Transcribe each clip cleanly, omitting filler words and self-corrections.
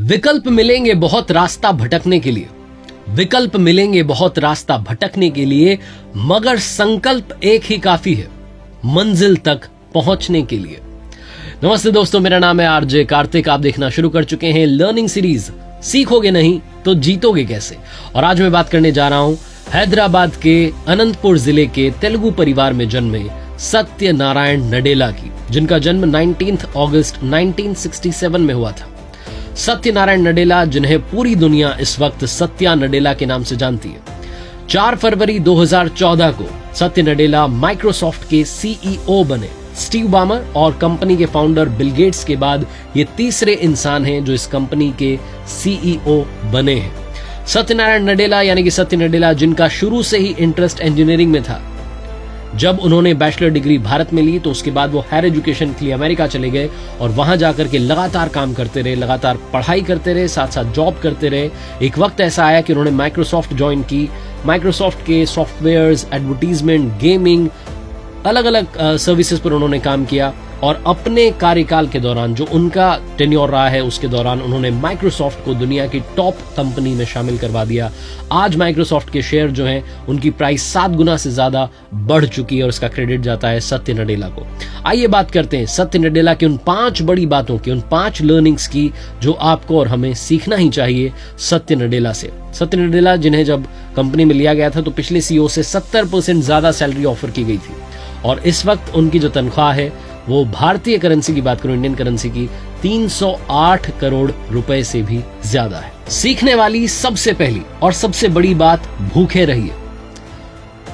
विकल्प मिलेंगे बहुत रास्ता भटकने के लिए, विकल्प मिलेंगे बहुत रास्ता भटकने के लिए, मगर संकल्प एक ही काफी है मंजिल तक पहुंचने के लिए। नमस्ते दोस्तों, मेरा नाम है आरजे कार्तिक। आप देखना शुरू कर चुके हैं लर्निंग सीरीज सीखोगे नहीं तो जीतोगे कैसे। और आज मैं बात करने जा रहा हूं हैदराबाद के अनंतपुर जिले के तेलुगु परिवार में जन्मे सत्यनारायण नडेला की, जिनका जन्म 19 अगस्त 1967 में हुआ था। सत्यनारायण नडेला, जिन्हें पूरी दुनिया इस वक्त सत्या नडेला के नाम से जानती है। 4 फरवरी 2014 को सत्य नडेला माइक्रोसॉफ्ट के सीईओ बने। स्टीव बामर और कंपनी के फाउंडर बिल गेट्स के बाद ये तीसरे इंसान हैं जो इस कंपनी के सीईओ बने हैं। सत्यनारायण नडेला यानी कि सत्य नडेला, जिनका शुरू से ही इंटरेस्ट इंजीनियरिंग में था। जब उन्होंने बैचलर डिग्री भारत में ली तो उसके बाद वो हायर एजुकेशन के लिए अमेरिका चले गए और वहां जाकर के लगातार काम करते रहे, लगातार पढ़ाई करते रहे, साथ साथ जॉब करते रहे। एक वक्त ऐसा आया कि उन्होंने माइक्रोसॉफ्ट ज्वाइन की। माइक्रोसॉफ्ट के सॉफ्टवेयर्स, एडवर्टीजमेंट, गेमिंग, अलग अलग सर्विसेज पर उन्होंने काम किया और अपने कार्यकाल के दौरान, जो उनका टेन्योर रहा है, उसके दौरान उन्होंने माइक्रोसॉफ्ट को दुनिया की टॉप कंपनी में शामिल करवा दिया। आज माइक्रोसॉफ्ट के शेयर जो हैं उनकी प्राइस 7 गुना से ज्यादा बढ़ चुकी है और इसका क्रेडिट जाता है सत्य नडेला को। आइए बात करते हैं सत्य नडेला की उन 5 बड़ी बातों की, उन 5 लर्निंग्स की जो आपको और हमें सीखना ही चाहिए सत्य नडेला से। सत्य नडेला, जिन्हें जब कंपनी में लिया गया था तो पिछले सीईओ से 70% ज्यादा सैलरी ऑफर की गई थी और इस वक्त उनकी जो तनख्वाह है वो भारतीय करेंसी की बात करूं, इंडियन करेंसी की, 308 करोड़ रुपए से भी ज्यादा है। सीखने वाली सबसे पहली और सबसे बड़ी बात, भूखे रहिए।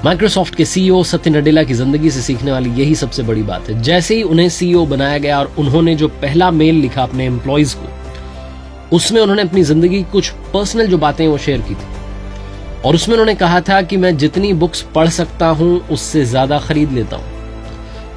माइक्रोसॉफ्ट के सीईओ सत्य नडेला की जिंदगी से सीखने वाली यही सबसे बड़ी बात है। जैसे ही उन्हें सीईओ बनाया गया और उन्होंने जो पहला मेल लिखा अपने एम्प्लॉइज को, उसमें उन्होंने अपनी जिंदगी की कुछ पर्सनल जो बातें वो शेयर की थी और उसमें उन्होंने कहा था कि मैं जितनी बुक्स पढ़ सकता हूं उससे ज्यादा खरीद लेता हूं,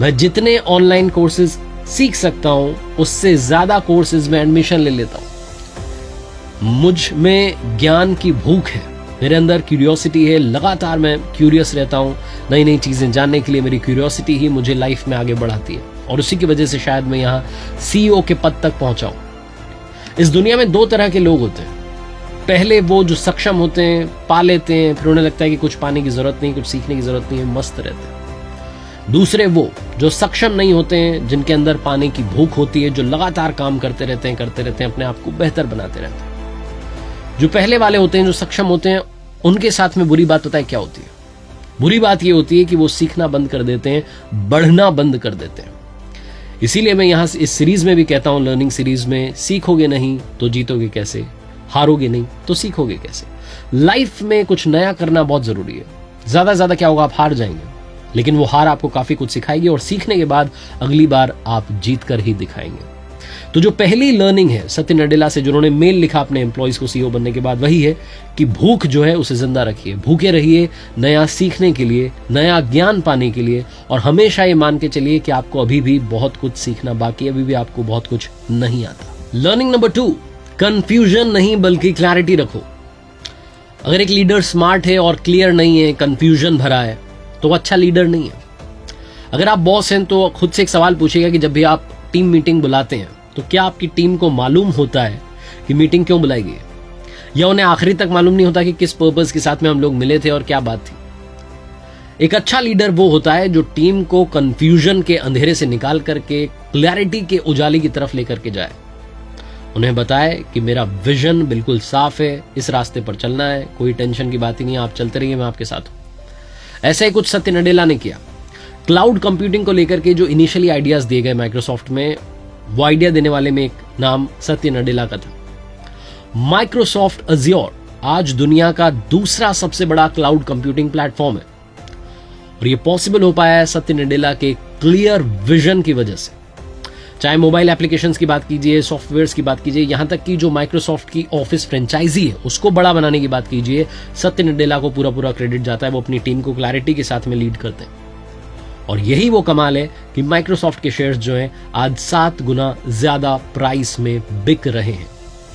मैं जितने ऑनलाइन कोर्सेज सीख सकता हूं उससे ज्यादा कोर्सेज में एडमिशन ले लेता हूं। मुझ में ज्ञान की भूख है, मेरे अंदर क्यूरियोसिटी है, लगातार मैं क्यूरियस रहता हूं। नई नई चीजें जानने के लिए मेरी क्यूरियोसिटी ही मुझे लाइफ में आगे बढ़ाती है और उसी की वजह से शायद मैं यहाँ सीईओ के पद तक पहुंचा हूं। इस दुनिया में 2 तरह के लोग होते हैं। पहले वो जो सक्षम होते हैं, पा लेते हैं, फिर उन्हें लगता है कि कुछ पाने की जरूरत नहीं, कुछ सीखने की जरूरत नहीं है, मस्त रहते हैं। दूसरे वो जो सक्षम नहीं होते हैं, जिनके अंदर पाने की भूख होती है, जो लगातार काम करते रहते हैं, अपने आप को बेहतर बनाते रहते हैं। जो पहले वाले होते हैं, जो सक्षम होते हैं, उनके साथ में बुरी बात पता है क्या होती है? बुरी बात ये होती है कि वो सीखना बंद कर देते हैं, बढ़ना बंद कर देते हैं। इसीलिए मैं यहां इस सीरीज में भी कहता हूं, लर्निंग सीरीज में, सीखोगे नहीं तो जीतोगे कैसे, हारोगे नहीं तो सीखोगे कैसे। लाइफ में कुछ नया करना बहुत जरूरी है। ज्यादा क्या होगा, आप हार जाएंगे, लेकिन वो हार आपको काफी कुछ सिखाएगी और सीखने के बाद अगली बार आप जीत कर ही दिखाएंगे। तो जो पहली लर्निंग है सत्य नडेला से, जो उन्होंने मेल लिखा अपने एम्प्लॉइज को सीईओ बनने के बाद, वही है कि भूख जो है उसे जिंदा रखिए, भूखे रहिए नया सीखने के लिए, नया ज्ञान पाने के लिए। और हमेशा ये मान के चलिए कि आपको अभी भी बहुत कुछ सीखना बाकी है, अभी भी आपको बहुत कुछ नहीं आता। लर्निंग नंबर 2, कंफ्यूजन नहीं बल्कि क्लैरिटी रखो। अगर एक लीडर स्मार्ट है और क्लियर नहीं है, कंफ्यूजन भरा है, तो अच्छा लीडर नहीं है। अगर आप बॉस हैं तो खुद से एक सवाल पूछिएगा कि जब भी आप टीम मीटिंग बुलाते हैं तो क्या आपकी टीम को मालूम होता है कि मीटिंग क्यों बुलाई गई है, या उन्हें आखिरी तक मालूम नहीं होता कि किस पर्पस के साथ में हम लोग मिले थे और क्या बात थी। एक अच्छा लीडर वो होता है जो टीम को कंफ्यूजन के अंधेरे से निकाल करके क्लैरिटी के उजाले की तरफ लेकर के जाए, उन्हें बताए कि मेरा विजन बिल्कुल साफ है, इस रास्ते पर चलना है, कोई टेंशन की बात ही नहीं है, आप चलते रहिए, मैं आपके साथ हूं। ऐसा ही कुछ सत्य नडेला ने किया। क्लाउड कंप्यूटिंग को लेकर के जो इनिशियली आइडियाज दिए गए माइक्रोसॉफ्ट में, वो आइडिया देने वाले में एक नाम सत्य नडेला का था। माइक्रोसॉफ्ट अज्योर आज दुनिया का दूसरा सबसे बड़ा क्लाउड कंप्यूटिंग प्लेटफॉर्म है और ये पॉसिबल हो पाया है सत्य नडेला के क्लियर विजन की वजह से। चाहे मोबाइल एप्लीकेशंस की बात कीजिए, सॉफ्टवेयर्स की बात कीजिए, यहां तक कि जो माइक्रोसॉफ्ट की ऑफिस फ्रेंचाइजी है उसको बड़ा बनाने की बात कीजिए, सत्य नडेला को पूरा क्रेडिट जाता है। वो अपनी टीम को क्लैरिटी के साथ में लीड करते हैं और यही वो कमाल है कि माइक्रोसॉफ्ट के शेयर्स जो हैं आज 7 गुना ज्यादा प्राइस में बिक रहे हैं।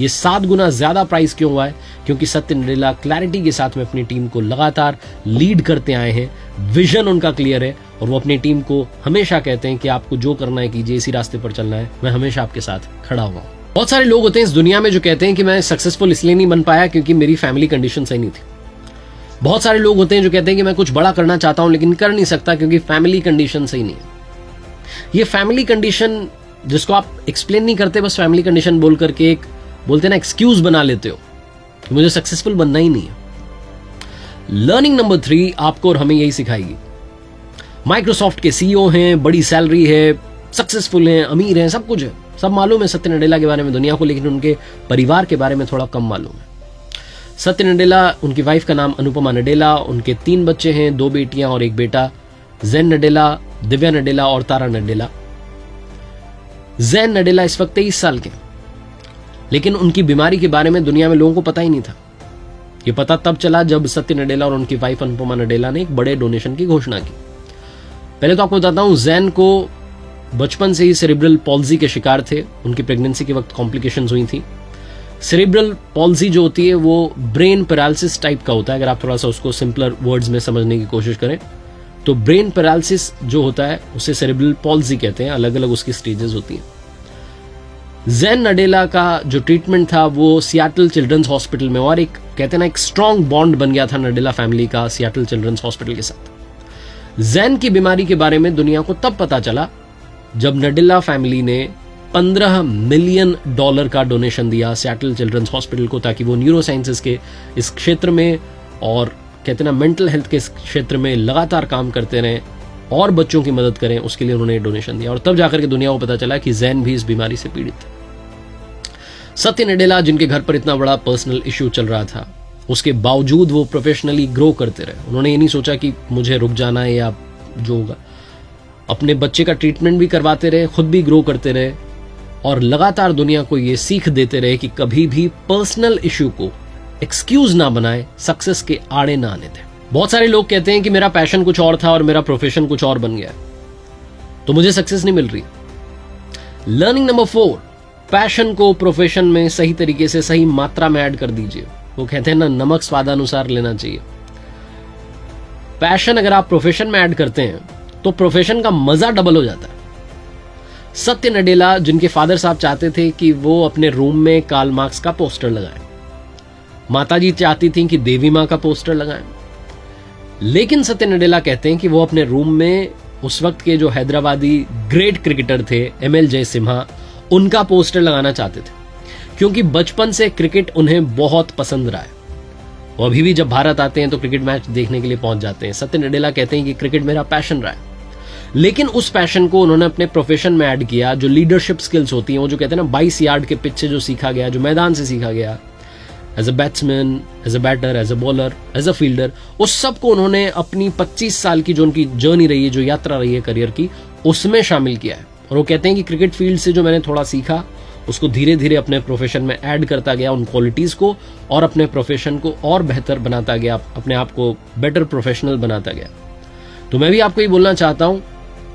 ये 7 गुना ज्यादा प्राइस क्यों हुआ है? क्योंकि सत्य नडेला क्लैरिटी के साथ में अपनी टीम को लगातार लीड करते आए हैं, विजन उनका क्लियर है और वो अपनी टीम को हमेशा कहते हैं कि आपको जो करना है कीजिए, इसी रास्ते पर चलना है, मैं हमेशा आपके साथ खड़ा हुआ हूं। बहुत सारे लोग होते हैं इस दुनिया में जो कहते हैं कि मैं सक्सेसफुल इसलिए नहीं बन पाया क्योंकि मेरी फैमिली कंडीशन सही नहीं थी। बहुत सारे लोग होते हैं जो कहते हैं कि मैं कुछ बड़ा करना चाहता हूं लेकिन कर नहीं सकता क्योंकि फैमिली कंडीशन सही नहीं है। ये फैमिली कंडीशन जिसको आप एक्सप्लेन नहीं करते, बस फैमिली कंडीशन बोल करके एक बोलते हैं ना एक्सक्यूज बना लेते हो कि मुझे सक्सेसफुल बनना ही नहीं है। लर्निंग नंबर 3 आपको और हमें यही सिखाएगी। माइक्रोसॉफ्ट के सीईओ हैं, बड़ी सैलरी है, सक्सेसफुल हैं, अमीर हैं, सब कुछ है, सब मालूम है सत्य नडेला के बारे में दुनिया को, लेकिन उनके परिवार के बारे में थोड़ा कम मालूम है। सत्य नडेला, उनकी वाइफ का नाम अनुपमा नडेला, उनके 3 बच्चे हैं, 2 बेटियां और 1 बेटा, जैन नडेला, दिव्या नडेला और तारा नडेला। जैन नडेला इस वक्त 23 साल के, लेकिन उनकी बीमारी के बारे में दुनिया में लोगों को पता ही नहीं था। यह पता तब चला जब सत्य नडेला और उनकी वाइफ अनुपमा नडेला ने एक बड़े डोनेशन की घोषणा की। पहले तो आपको बताता हूं, जैन को बचपन से ही सेरेब्रल पॉल्जी के शिकार थे। उनकी प्रेगनेंसी के वक्त कॉम्प्लिकेशंस हुई थी। सेरेब्रल पॉल्जी जो होती है वो ब्रेन पैरालिसिस टाइप का होता है। अगर आप थोड़ा सा उसको सिंपलर वर्ड्स में समझने की कोशिश करें तो ब्रेन पैरालिसिस जो होता है उसे सेरेब्रल पॉल्जी कहते हैं। अलग अलग उसकी स्टेजेस होती हैं। जैन नडेला का जो ट्रीटमेंट था वो सियाटल चिल्ड्रंस हॉस्पिटल में, और एक कहते हैं ना एक स्ट्रॉन्ग बॉन्ड बन गया था नडेला फैमिली का सियाटल चिल्ड्रंस हॉस्पिटल के साथ। जैन की बीमारी के बारे में दुनिया को तब पता चला जब नडेला फैमिली ने $15 मिलियन का डोनेशन दिया सियाटल चिल्ड्रंस हॉस्पिटल को, ताकि वो न्यूरो साइंसेस के इस क्षेत्र में और कहते हैं ना मेंटल हेल्थ के क्षेत्र में लगातार काम करते रहें और बच्चों की मदद करें। उसके लिए उन्होंने डोनेशन दिया और तब जाकर के दुनिया को पता चला कि जैन भी इस बीमारी से पीड़ित है। सत्य नडेला, जिनके घर पर इतना बड़ा पर्सनल इश्यू चल रहा था, उसके बावजूद वो प्रोफेशनली ग्रो करते रहे। उन्होंने ये नहीं सोचा कि मुझे रुक जाना है या जो होगा, अपने बच्चे का ट्रीटमेंट भी करवाते रहे, खुद भी ग्रो करते रहे और लगातार दुनिया को ये सीख देते रहे कि कभी भी पर्सनल इश्यू को एक्सक्यूज ना बनाए, सक्सेस के आड़े ना आने दें। बहुत सारे लोग कहते हैं कि मेरा पैशन कुछ और था और मेरा प्रोफेशन कुछ और बन गया, तो मुझे सक्सेस नहीं मिल रही। लर्निंग नंबर 4, पैशन को प्रोफेशन में सही तरीके से सही मात्रा में ऐड कर दीजिए। वो कहते हैं ना नमक स्वादानुसार लेना चाहिए। पैशन अगर आप प्रोफेशन में ऐड करते हैं तो प्रोफेशन का मजा डबल हो जाता है। सत्य नडेला, जिनके फादर साहब चाहते थे कि वो अपने रूम में कार्ल मार्क्स का पोस्टर लगाएं, माताजी चाहती थी कि देवी मां का पोस्टर लगाएं, लेकिन सत्य नडेला कहते हैं कि वो अपने रूम में उस वक्त के जो हैदराबादी ग्रेट क्रिकेटर थे ML जयसिम्हा, उनका पोस्टर लगाना चाहते थे, क्योंकि बचपन से क्रिकेट उन्हें बहुत पसंद रहा है। वो अभी भी जब भारत आते हैं तो क्रिकेट मैच देखने के लिए पहुंच जाते हैं। सत्य नडेला कहते हैं कि क्रिकेट मेरा पैशन रहा है, लेकिन उस पैशन को उन्होंने अपने प्रोफेशन में ऐड किया। जो लीडरशिप स्किल्स होती हैं, वो जो कहते हैं ना 22 यार्ड के पिच से जो सीखा गया, जो मैदान से सीखा गया, as a batsman, as a batter, as a bowler, as a fielder, उस सब को उन्होंने अपनी 25 साल की जो उनकी जर्नी रही है, जो यात्रा रही है करियर की, उसमें शामिल किया है। और वो कहते हैं कि क्रिकेट फील्ड से जो मैंने थोड़ा सीखा उसको धीरे धीरे अपने प्रोफेशन में ऐड करता गया, उन क्वालिटीज को, और अपने प्रोफेशन को और बेहतर बनाता गया, अपने आप को बेटर प्रोफेशनल बनाता गया। तो मैं भी आपको ये बोलना चाहता हूं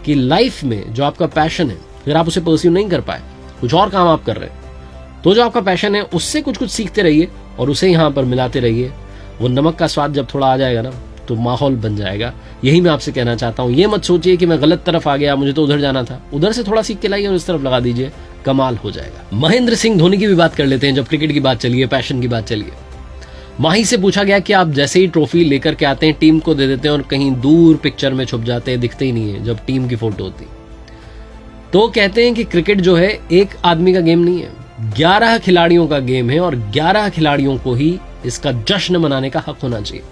कि लाइफ में जो आपका पैशन है, अगर आप उसे परस्यू नहीं कर पाए, कुछ और काम आप कर रहे हैं, तो जो आपका पैशन है उससे कुछ कुछ सीखते रहिए और उसे यहां पर मिलाते रहिए। वो नमक का स्वाद जब थोड़ा आ जाएगा ना तो माहौल बन जाएगा। यही मैं आपसे कहना चाहता हूं। ये मत सोचिए कि मैं गलत तरफ आ गया, मुझे तो उधर जाना था, उधर से थोड़ा सीख के लाइए और इस तरफ लगा दीजिए, कमाल हो जाएगा। महेंद्र सिंह धोनी की भी बात कर लेते हैं जब क्रिकेट की बात चली है, पैशन की बात चली है। माही से पूछा गया कि आप जैसे ही ट्रॉफी लेकर के आते हैं टीम को दे देते हैं और कहीं दूर पिक्चर में छुप जाते हैं, दिखते ही नहीं है जब टीम की फोटो होती। तो कहते हैं कि क्रिकेट जो है एक आदमी का गेम नहीं है, 11 खिलाड़ियों का गेम है और 11 खिलाड़ियों को ही इसका जश्न मनाने का हक होना चाहिए।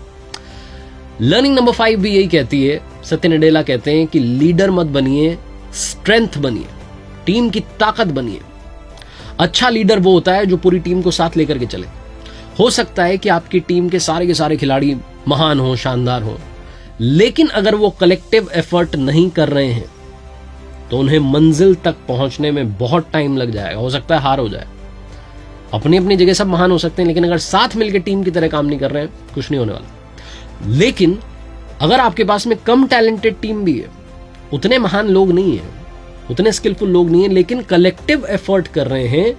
लर्निंग नंबर 5 भी यही कहती है। सत्य नडेला कहते हैं कि लीडर मत बनिए, स्ट्रेंथ बनिए, टीम की ताकत बनिए। अच्छा लीडर वो होता है जो पूरी टीम को साथ लेकर के चले। हो सकता है कि आपकी टीम के सारे खिलाड़ी महान हो, शानदार हो, लेकिन अगर वो कलेक्टिव एफर्ट नहीं कर रहे हैं तो उन्हें मंजिल तक पहुंचने में बहुत टाइम लग जाएगा। हो सकता है हार हो जाए। अपनी अपनी जगह सब महान हो सकते हैं, लेकिन अगर साथ मिलकर टीम की तरह काम नहीं कर रहे हैं, कुछ नहीं होने वाला। लेकिन अगर आपके पास में कम टैलेंटेड टीम भी है, उतने महान लोग नहीं है, उतने स्किलफुल लोग नहीं है, लेकिन कलेक्टिव एफर्ट कर रहे हैं,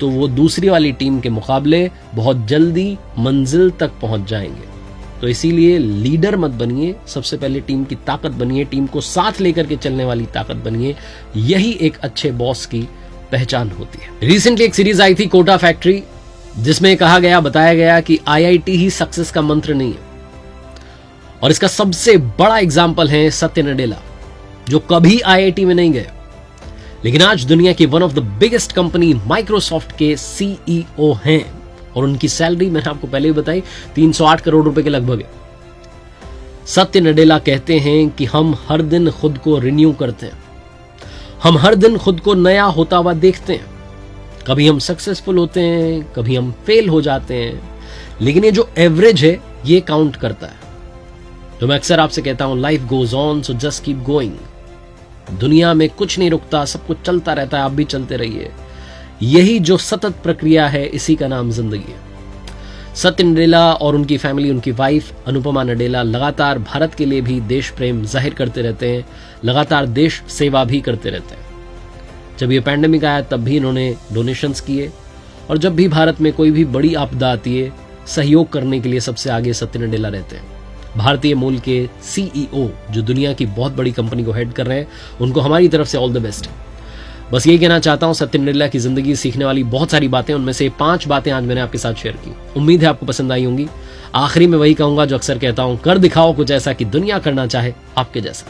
तो वो दूसरी वाली टीम के मुकाबले बहुत जल्दी मंजिल तक पहुंच जाएंगे। तो इसीलिए लीडर मत बनिए, सबसे पहले टीम की ताकत बनिए, टीम को साथ लेकर के चलने वाली ताकत बनिए। यही एक अच्छे बॉस की पहचान होती है। रिसेंटली एक सीरीज आई थी कोटा फैक्ट्री, जिसमें बताया गया कि आईआईटी ही सक्सेस का मंत्र नहीं है। और इसका सबसे बड़ा एग्जाम्पल है सत्य नडेला, जो कभी आईआईटी में नहीं गए, लेकिन आज दुनिया की one of the biggest company Microsoft के सीईओ हैं। और उनकी सैलरी मैंने आपको पहले ही बताई 308 करोड़ रुपए के लगभग है। सत्य नडेला कहते हैं कि हम हर दिन खुद को रिन्यू करते हैं, हम हर दिन खुद को नया होता हुआ देखते हैं। कभी हम सक्सेसफुल होते हैं, कभी हम फेल हो जाते हैं, लेकिन ये जो एवरेज है ये काउंट करता है। तो मैं अक्सर आपसे कहता हूं, life goes on so just keep going. दुनिया में कुछ नहीं रुकता, सब कुछ चलता रहता है, आप भी चलते रहिए। यही जो सतत प्रक्रिया है, इसी का नाम जिंदगी है। सत्य नडेला और उनकी फैमिली, उनकी वाइफ अनुपमा नडेला लगातार भारत के लिए भी देश प्रेम जाहिर करते रहते हैं, लगातार देश सेवा भी करते रहते हैं। जब ये पैंडेमिक आया तब भी इन्होंने डोनेशंस किए, और जब भी भारत में कोई भी बड़ी आपदा आती है, सहयोग करने के लिए सबसे आगे सत्य नडेला रहते हैं। भारतीय मूल के सीईओ जो दुनिया की बहुत बड़ी कंपनी को हेड कर रहे हैं, उनको हमारी तरफ से ऑल द बेस्ट। बस यही कहना चाहता हूं, सत्य नडेला की जिंदगी सीखने वाली बहुत सारी बातें, उनमें से 5 बातें आज मैंने आपके साथ शेयर की। उम्मीद है आपको पसंद आई होंगी। आखिरी में वही कहूंगा जो अक्सर कहता हूं, कर दिखाओ कुछ ऐसा कि दुनिया करना चाहे आपके जैसा।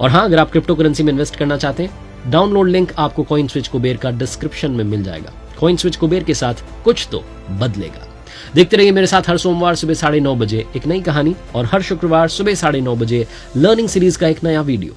और हाँ, अगर आप क्रिप्टो करेंसी में इन्वेस्ट करना चाहते हैं, डाउनलोड लिंक आपको कॉइन स्विच कुबेर का डिस्क्रिप्शन में मिल जाएगा। कॉइन स्विच कुबेर के साथ कुछ तो बदलेगा। देखते रहिए मेरे साथ हर सोमवार सुबह 9:30 बजे एक नई कहानी, और हर शुक्रवार सुबह 9:30 बजे लर्निंग सीरीज का एक नया वीडियो।